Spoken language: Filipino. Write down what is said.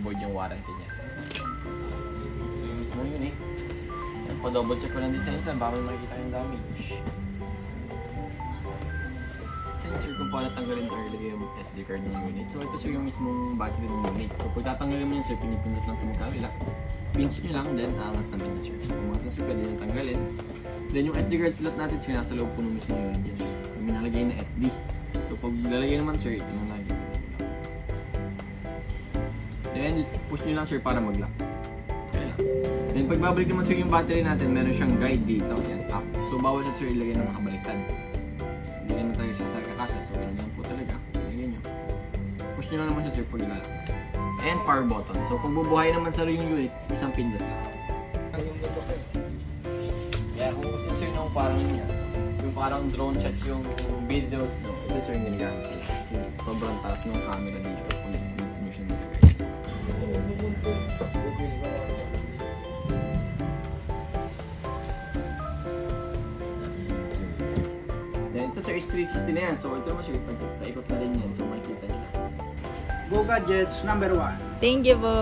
void yung warranty niya. So yung mismong unit, yan po, double check ko ng design sir, baka may makikita yung damage. Sir, kung paano tanggalin or ilagay yung SD card ng unit. So ito sir yung mismong battery ng unit. So pag tatanggalin mo yun sir, pinipindot lang ito magkabila. Pinch nyo lang, then aangat namin na sir. So umangat na sir, pwede nyo tanggalin. Then yung SD card slot natin sir, nasa loob po ng mismong unit yan sir. Yung minalagay na SD. So pag lalagay naman sir, ito lang lagi. Then push nyo lang sir para mag-lock. Okay lang. Then pag babalik naman sir yung battery natin, meron siyang guide dito. Yan, up. So bawal na sir ilagay na nakabaliktad. Hindi naman tayo sa kakasya, so ganun lang po talaga. Lagyan nyo. Push nyo lang naman siya sir pag ilalak. And power button. So kung bubuhay naman sa yung unit, isang pindot lang. Kaya kung gusto sir nung parang yan, yung parang drone shot yung videos, no? Ito sir yung ginagamit. Kasi sobrang taas ng camera dito kung hindi siya nilagay. Then ito sir is 360 na yan. So ito naman sir, paikot na rin yan. So makikita nyo na. Go Gadgets number 1. Thank you po.